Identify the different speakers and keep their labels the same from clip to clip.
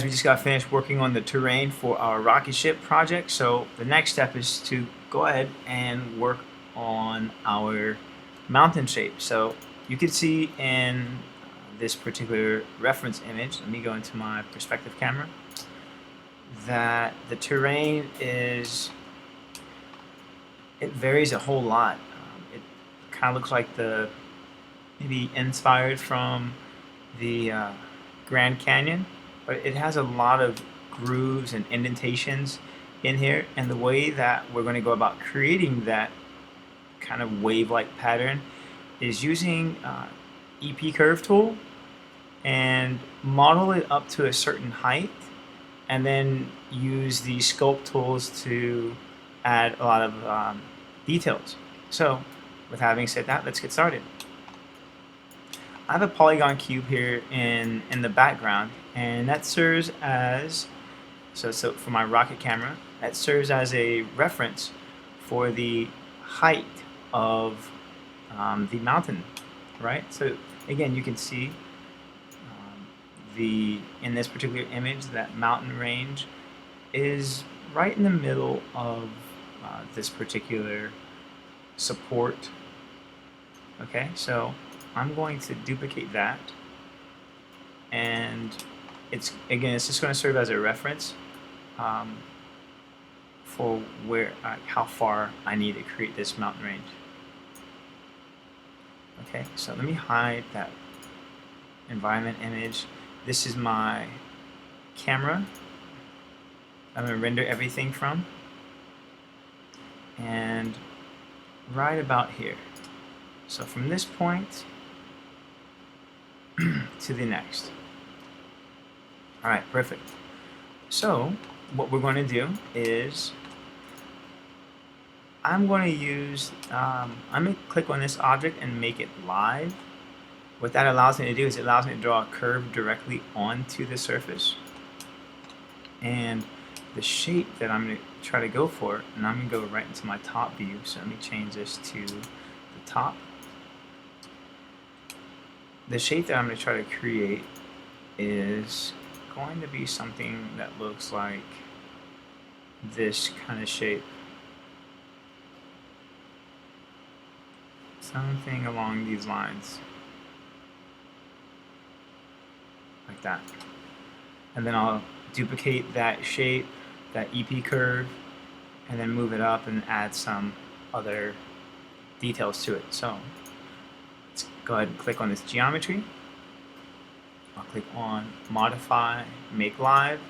Speaker 1: We just got finished working on the terrain for our rocket ship project, so the next step is to go ahead and work on our mountain shape. So you can see in this particular reference image, let me go into my perspective camera, that the terrain it varies a whole lot. It kind of looks like maybe inspired from the Grand Canyon, but it has a lot of grooves and indentations in here, and the way that we're going to go about creating that kind of wave-like pattern is using EP curve tool and model it up to a certain height, and then use the sculpt tools to add a lot of details. So with having said that, let's get started. I have a polygon cube here in the background, and that serves as, so for my rocket camera, that serves as a reference for the height of the mountain, right? So again, you can see in this particular image, that mountain range is right in the middle of this particular support. Okay, so I'm going to duplicate that, and it's just going to serve as a reference for how far I need to create this mountain range. Okay, so let me hide that environment image. This is my camera I'm going to render everything from, and right about here. So from this point to the next. Alright, perfect. So what we're going to do is I'm going to click on this object and make it live. What that allows me to do is it allows me to draw a curve directly onto the surface. And the shape that I'm going to try to go for, and I'm going to go right into my top view, so let me change this to the top. The shape that I'm going to try to create is going to be something that looks like this kind of shape. Something along these lines. Like that. And then I'll duplicate that shape, that EP curve, and then move it up and add some other details to it. So let's go ahead and click on this geometry. I'll click on Modify, Make Live,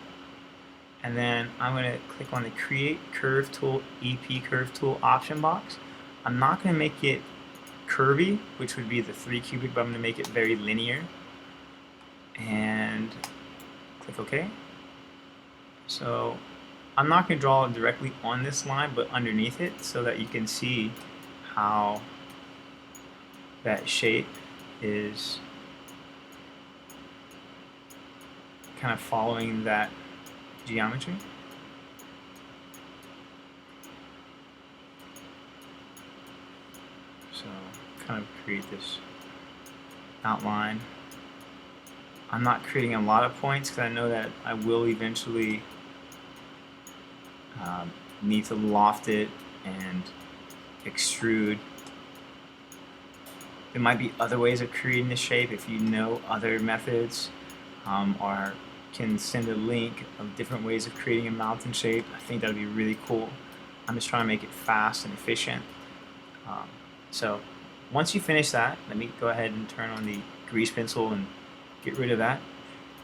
Speaker 1: and then I'm going to click on the Create Curve Tool, EP Curve Tool option box. I'm not going to make it curvy, which would be the 3 cubic, but I'm going to make it very linear. And click OK. So I'm not going to draw it directly on this line, but underneath it, so that you can see how that shape is kind of following that geometry. So kind of create this outline. I'm not creating a lot of points because I know that I will eventually need to loft it and extrude. There might be other ways of creating the shape. If you know other methods, or can send a link of different ways of creating a mountain shape, I think that would be really cool. I'm just trying to make it fast and efficient. So once you finish that, let me go ahead and turn on the grease pencil and get rid of that.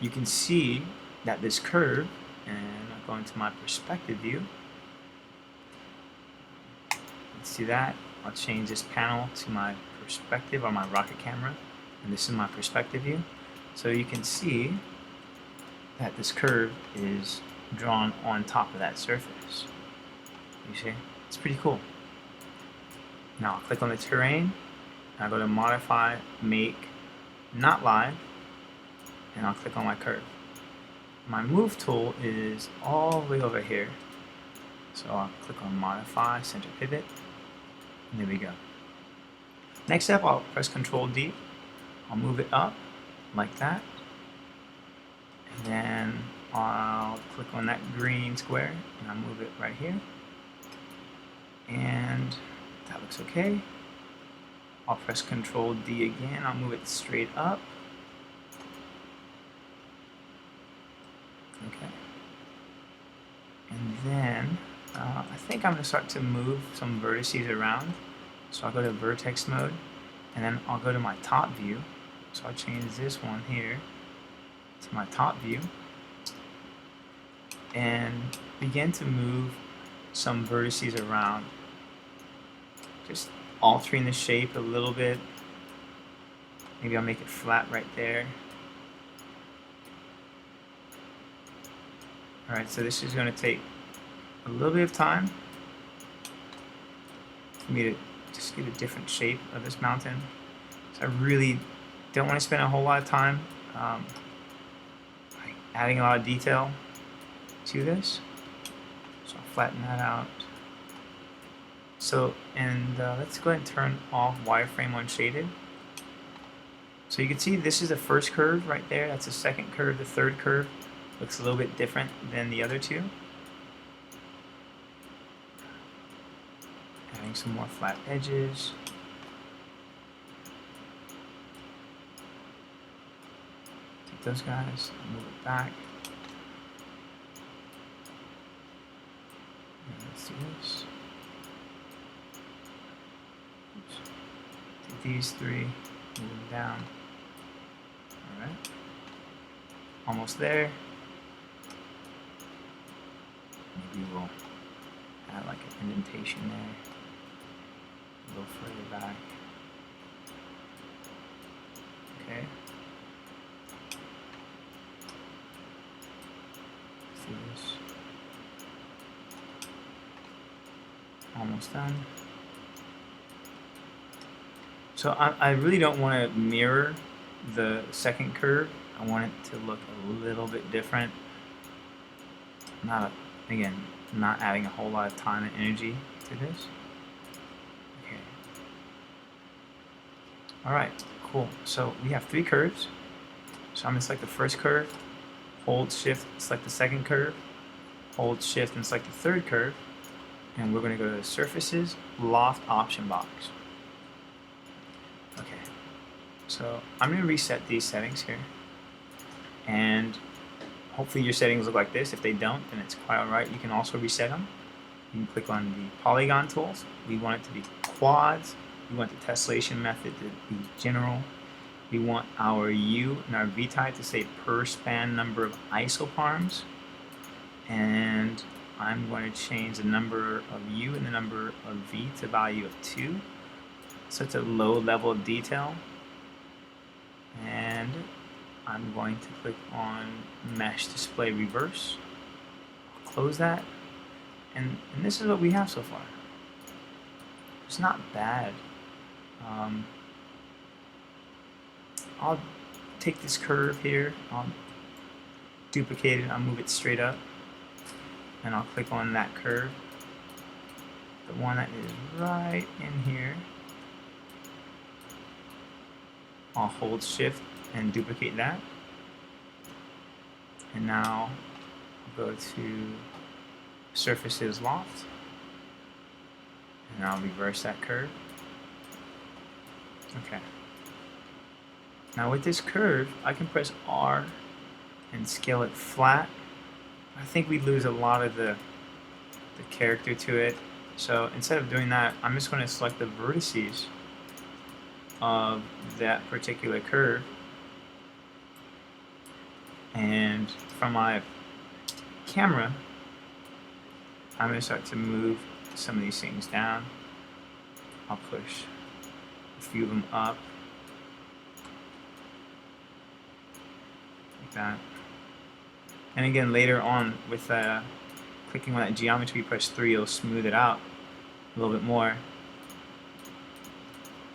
Speaker 1: You can see that this curve, and I'll go into my perspective view. Let's see that. I'll change this panel to my perspective on my rocket camera, and this is my perspective view. So you can see that this curve is drawn on top of that surface. You see? It's pretty cool. Now I'll click on the terrain, and I'll go to Modify, Make, Not Live, and I'll click on my curve. My Move tool is all the way over here. So I'll click on Modify, Center Pivot, and there we go. Next step, I'll press Ctrl D. I'll move it up like that. And then I'll click on that green square and I'll move it right here. And that looks okay. I'll press Control D again. I'll move it straight up. Okay. And then I think I'm going to start to move some vertices around. So I'll go to vertex mode, and then I'll go to my top view. So I'll change this one here to my top view and begin to move some vertices around. Just altering the shape a little bit. Maybe I'll make it flat right there. Alright, so this is going to take a little bit of time for me to just get a different shape of this mountain. So I really don't want to spend a whole lot of time adding a lot of detail to this. So I'll flatten that out. So, and let's go ahead and turn off wireframe unshaded. So you can see this is the first curve right there. That's the second curve. The third curve looks a little bit different than the other two. Adding some more flat edges. Take those guys, move it back. And let's do this. Oops. Take these three, move them down. Alright. Almost there. Maybe we'll add like an indentation there. A little further back. Okay. Let's do this. Almost done. So I really don't want to mirror the second curve. I want it to look a little bit different. Again, not adding a whole lot of time and energy to this. Okay. Alright, cool. So we have three curves. So I'm going to select the first curve, hold shift, select the second curve, hold shift and select the third curve, and we're going to go to surfaces, loft option box. Okay. So I'm going to reset these settings here. And hopefully your settings look like this. If they don't, then it's quite alright. You can also reset them. You can click on the polygon tools. We want it to be quads. We want the tessellation method to be general. We want our U and our V type to say per span number of isoparms. And I'm going to change the number of U and the number of V to value of 2. Such a low level of detail. And I'm going to click on Mesh Display Reverse. I'll close that. And this is what we have so far. It's not bad. I'll take this curve here, I'll duplicate it, I'll move it straight up, and I'll click on that curve. The one that is right in here. I'll hold shift and duplicate that. And now I'll go to surfaces loft. And I'll reverse that curve. Okay. Now with this curve, I can press R and scale it flat. I think we lose a lot of the character to it. So instead of doing that, I'm just going to select the vertices of that particular curve. And from my camera, I'm going to start to move some of these things down. I'll push a few of them up. Like that. And again, later on, with clicking on that geometry, press 3, it'll smooth it out a little bit more.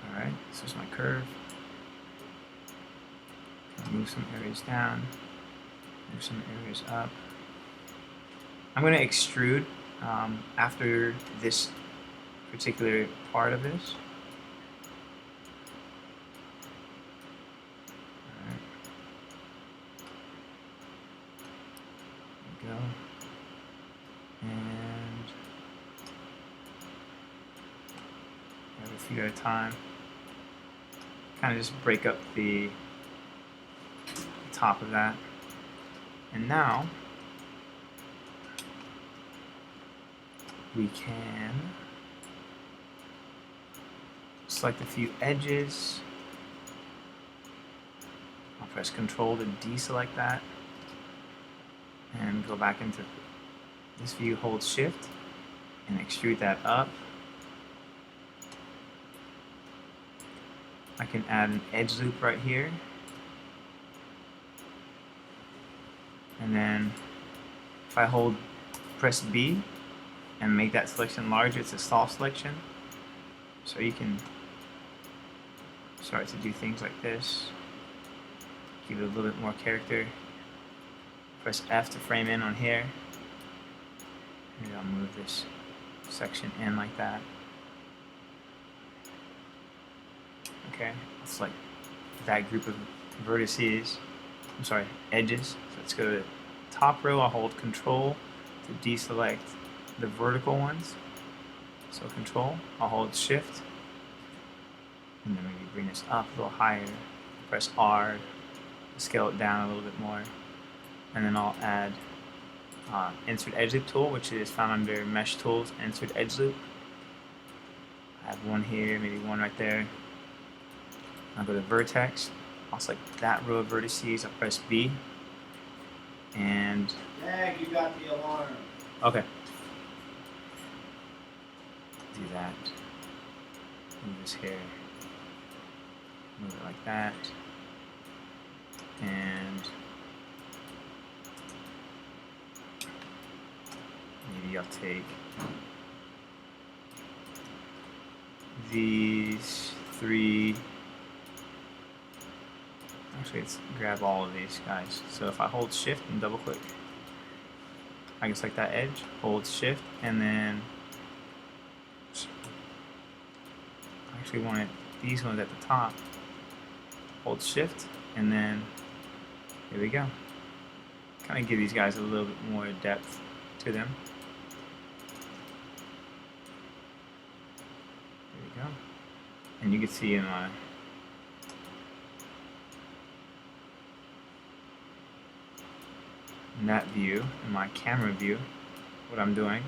Speaker 1: Alright, this is my curve. I'll move some areas down, move some areas up. I'm going to extrude after this particular part of this. Go. And have a few at a time. Kind of just break up the top of that. And now we can select a few edges. I'll press Control to deselect that and go back into this view, hold Shift and extrude that up. I can add an edge loop right here. And then if I press B and make that selection larger, it's a soft selection. So you can start to do things like this. Give it a little bit more character. Press F to frame in on here. Maybe I'll move this section in like that. Okay, let's select that group of vertices. I'm sorry, edges. So let's go to the top row. I'll hold Control to deselect the vertical ones. So Control, I'll hold Shift, and then maybe bring this up a little higher. Press R, scale it down a little bit more, and then I'll add Insert Edge Loop tool, which is found under Mesh Tools, Insert Edge Loop. I have one here, maybe one right there. I'll go to Vertex. I'll select that row of vertices. I'll press B, and
Speaker 2: Dang, you got the alarm.
Speaker 1: Okay. Do that. Move this here. Move it like that. And maybe I'll take these three. Actually, let's grab all of these guys. So if I hold Shift and double click, I can select that edge, hold Shift, and then I actually wanted these ones at the top. Hold Shift, and then here we go. Kind of give these guys a little bit more depth to them. There we go. And you can see in that view, in my camera view, what I'm doing.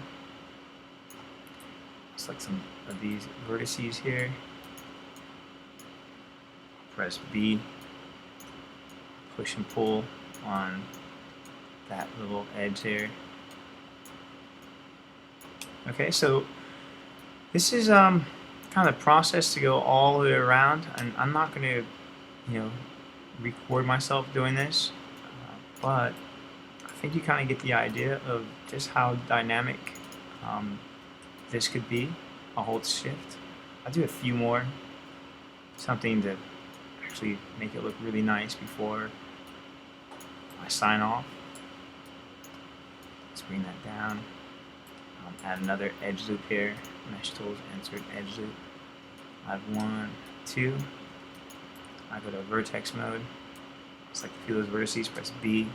Speaker 1: Select some of these vertices here. Press B, push and pull on that little edge here. Okay, so this is kind of the process to go all the way around, and I'm not going to, record myself doing this, but I think you kind of get the idea of just how dynamic this could be. I'll hold Shift. I'll do a few more, something to actually make it look really nice before I sign off. Let's bring that down. Add another edge loop here. Mesh Tools, Insert Edge Loop. I have 1, 2. I go to Vertex mode. Select a few of those vertices. Press B.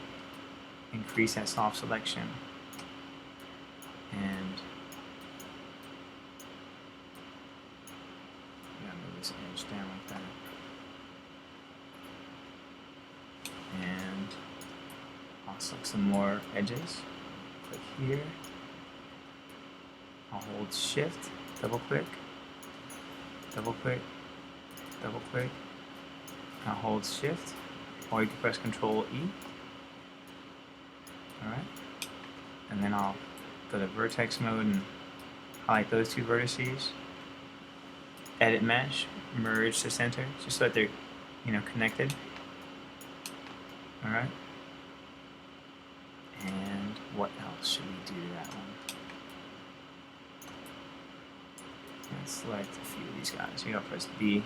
Speaker 1: Increase that soft selection. And move this edge down like that. And I'll select some more edges. Click here. I'll hold Shift, double click, double click, double click. I'll hold Shift, or you can press Control E. Alright. And then I'll go to Vertex mode and highlight those two vertices. Edit Mesh, merge to center, just so that they're, connected. Alright. And what else should we do to that one? Let's select a few of these guys. Maybe I'll press B,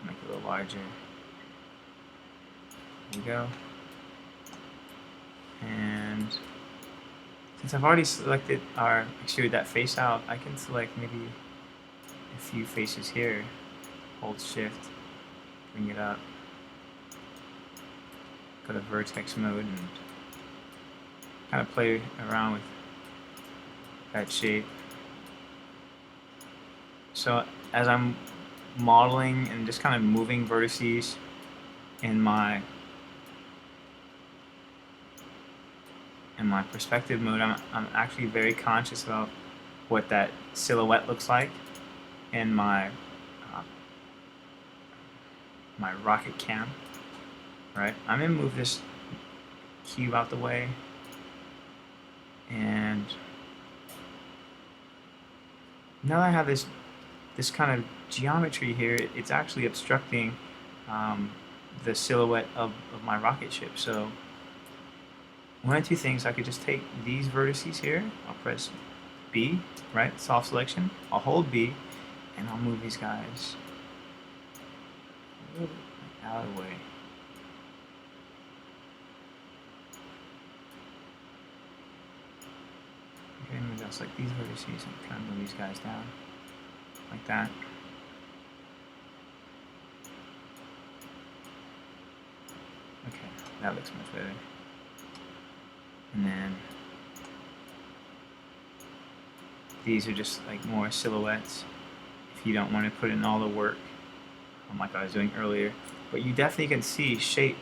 Speaker 1: make it a little larger. There we go. And since I've already selected or extruded that face out, I can select maybe a few faces here. Hold Shift, bring it up, go to Vertex mode, and kind of play around with that shape. So as I'm modeling and just kind of moving vertices in my perspective mode, I'm actually very conscious about what that silhouette looks like in my my rocket cam. Right, I'm gonna move this cube out the way, and now that I have this kind of geometry here, it's actually obstructing the silhouette of my rocket ship. So one of two things, I could just take these vertices here, I'll press B, right, soft selection, I'll hold B, and I'll move these guys a little bit out of the way. Okay, maybe I'll select these vertices and kind of move these guys down, like that. Okay, that looks much better. And then these are just like more silhouettes if you don't want to put in all the work like I was doing earlier. But you definitely can see shape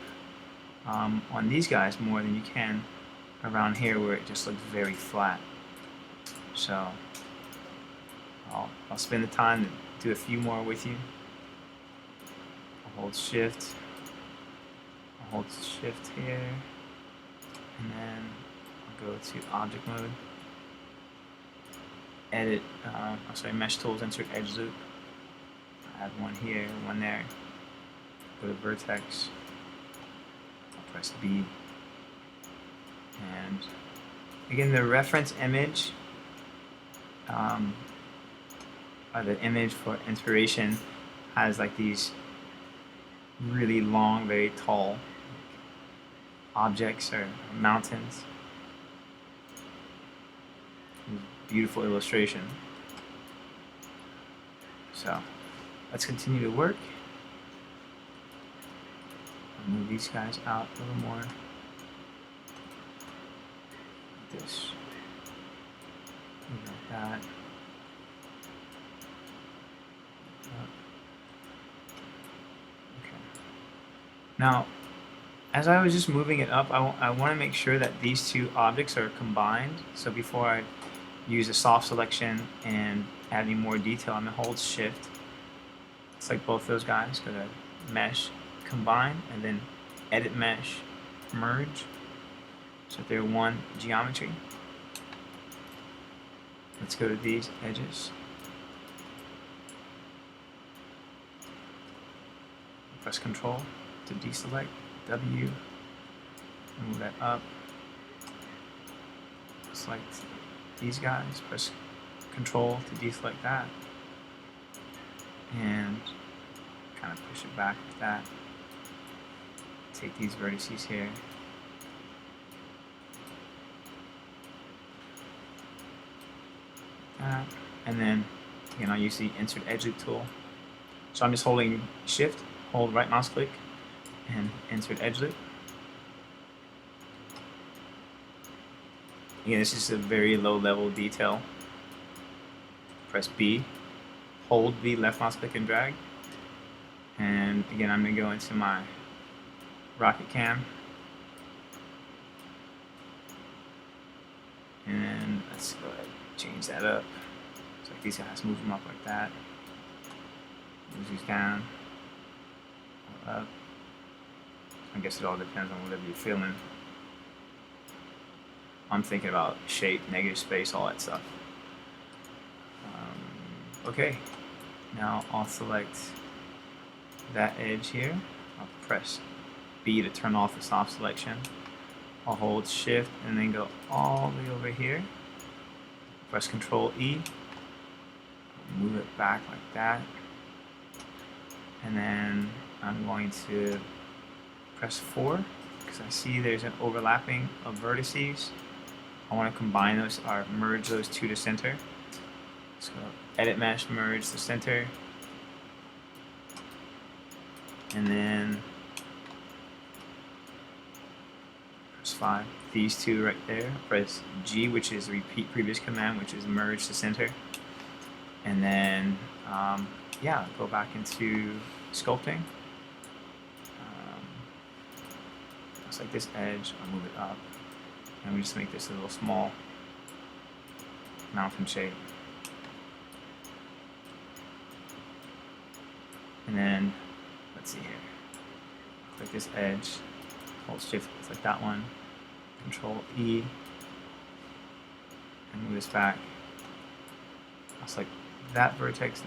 Speaker 1: on these guys more than you can around here where it just looks very flat. So I'll spend the time to do a few more with you. I'll hold shift. I'll hold shift here. And then I'll go to object mode. Edit, mesh tools, insert edge loop. I have one here, one there. Go to vertex. I'll press B. And again, the reference image, or the image for inspiration, has like these really long, very tall objects or mountains. Beautiful illustration. So let's continue to work. I'll move these guys out a little more. Like this. Like that. Okay. Now, as I was just moving it up, I want to make sure that these two objects are combined. So before I use a soft selection and add any more detail, I'm going to hold shift. Select both those guys, go to mesh, combine, and then edit mesh, merge. So they're one geometry. Let's go to these edges. Press Control to deselect, W, move that up. Select these guys, press Control to deselect that, and kind of push it back like that. Take these vertices here. And then again, I'll use the insert edge loop tool. So I'm just holding shift, hold right mouse click, and insert edge loop. Again, this is a very low level detail. Press B, hold B, left mouse click and drag. And again, I'm going to go into my rocket cam. And let's go ahead and change that up. So like these guys, move them up like that. Move these down, up. I guess it all depends on whatever you're feeling. I'm thinking about shape, negative space, all that stuff. Okay, now I'll select that edge here. I'll press B to turn off the soft selection. I'll hold shift and then go all the way over here. Press Control E. Move it back like that. And then I'm going to press 4 because I see there's an overlapping of vertices. I want to combine those or merge those two to center. So edit mesh, merge the center. And then press 5. These two right there, press G, which is repeat previous command, which is merge to center. And then, yeah, go back into sculpting. Looks like this edge, I'll move it up. And we just make this a little small mountain shape. And then, let's see here. Click this edge, hold shift, select that one, control E, and move this back. I'll select that vertex,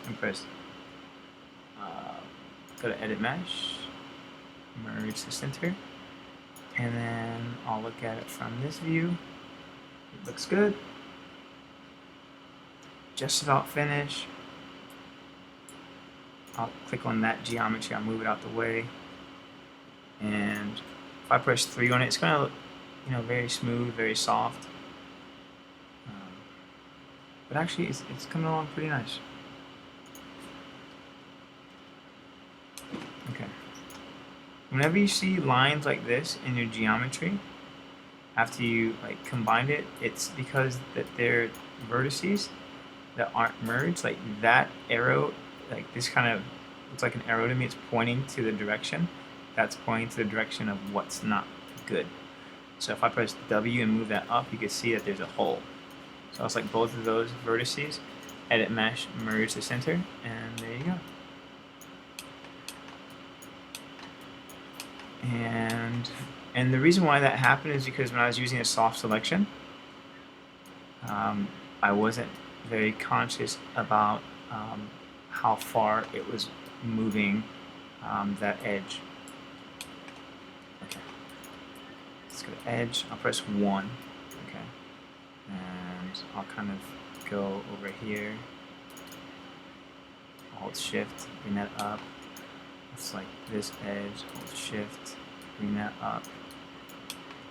Speaker 1: and press, go to edit mesh, merge to center, and then I'll look at it from this view. It looks good. Just about finished. I'll click on that geometry, I'll move it out the way. And if I press 3 on it, it's going to look, very smooth, very soft. But actually, it's coming along pretty nice. Okay. Whenever you see lines like this in your geometry, after you combined it, it's because that they're vertices that aren't merged. Like that arrow, this kind of looks like an arrow to me. It's pointing to the direction. That's pointing to the direction of what's not good. So if I press W and move that up, you can see that there's a hole. So it's like both of those vertices, edit mesh, merge to center, and there you go. And the reason why that happened is because when I was using a soft selection, I wasn't very conscious about how far it was moving that edge. Okay. Let's go to edge. I'll press 1. Okay. And I'll kind of go over here. Hold shift, bring that up. It's like this edge, hold shift, bring that up.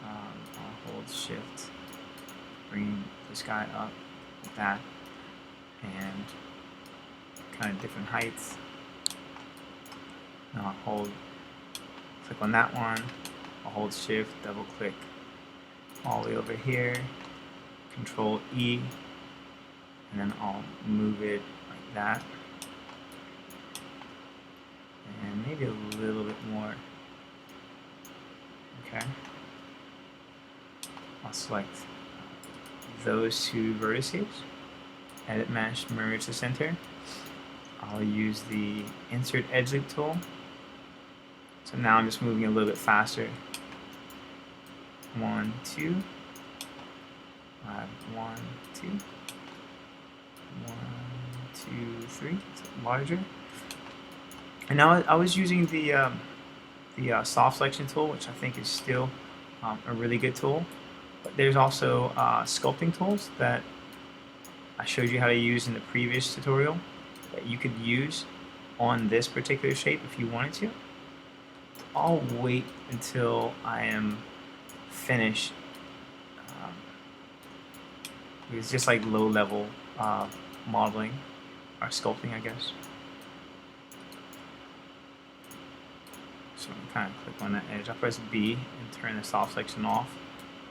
Speaker 1: I'll hold shift, bring this guy up like that, and kind of different heights. Now I'll click on that one, I'll hold shift, double click all the way over here, control E, and then I'll move it like that. And maybe a little bit more. Okay. I'll select those two vertices, edit mesh, merge to center. I'll use the insert edge loop tool. So now I'm just moving a little bit faster. 1, 2. 1, 2. 1, 2, 3. It's larger. And now I was using the soft selection tool, which I think is still a really good tool. But there's also sculpting tools that I showed you how to use in the previous tutorial that you could use on this particular shape if you wanted to. I'll wait until I am finished. It's just like low-level modeling or sculpting, I guess. So I'm kind of click on that edge. I'll press B and turn the soft selection off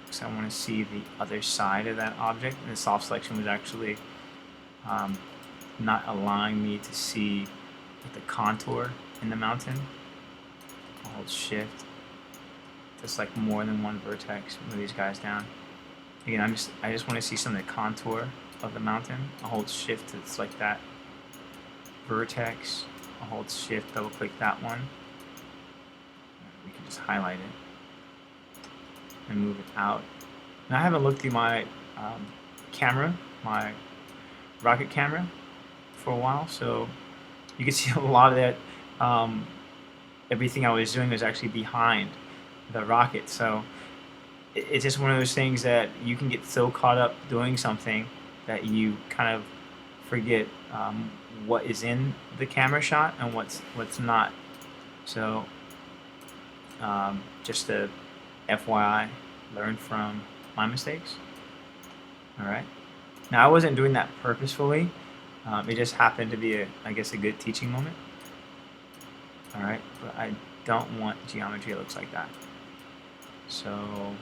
Speaker 1: because I want to see the other side of that object. And the soft selection was actually not allowing me to see the contour in the mountain. I'll hold shift. Just like more than one vertex. Move these guys down. Again, I just want to see some of the contour of the mountain. I'll hold shift to select that vertex. I'll hold shift, double click that one. We can just highlight it and move it out. Now I haven't looked through my camera, my rocket camera, for a while, so you can see a lot of that. Everything I was doing was actually behind the rocket, so it's just one of those things that you can get so caught up doing something that you kind of forget what is in the camera shot and what's not. So just a FYI, learn from my mistakes. Alright. Now I wasn't doing that purposefully. It just happened to be, I guess, a good teaching moment. Alright, but I don't want geometry that looks like that. So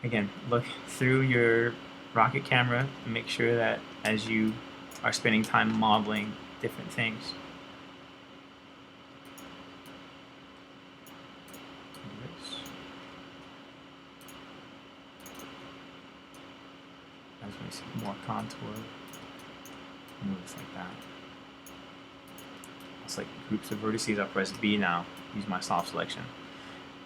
Speaker 1: again, look through your rocket camera and make sure that as you are spending time modeling different things. As we see more contour, moves like that. It's like groups of vertices. I'll press B now, use my soft selection,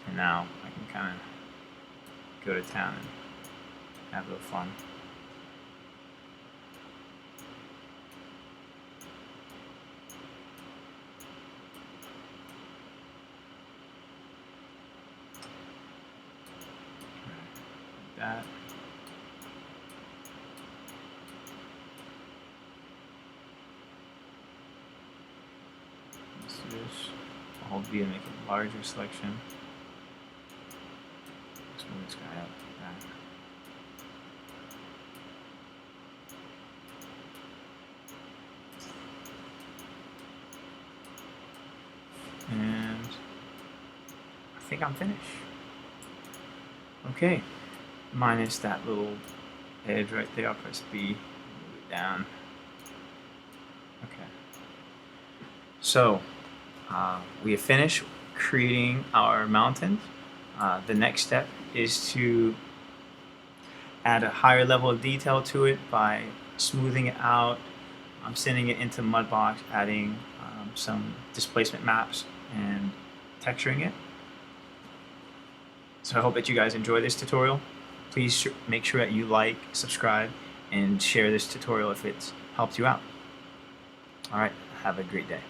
Speaker 1: and now I can kind of go to town and have a little fun. Like that. Let's do this. I'll hold V and make a larger selection. Let's move this guy up like that. And I think I'm finished. Okay, minus that little edge right there, I'll press B, move it down. Okay. So we have finished creating our mountains. The next step is to add a higher level of detail to it by smoothing it out, sending it into Mudbox, adding some displacement maps, and texturing it. So I hope that you guys enjoy this tutorial. Please make sure that you like, subscribe, and share this tutorial if it's helped you out. All right, have a great day.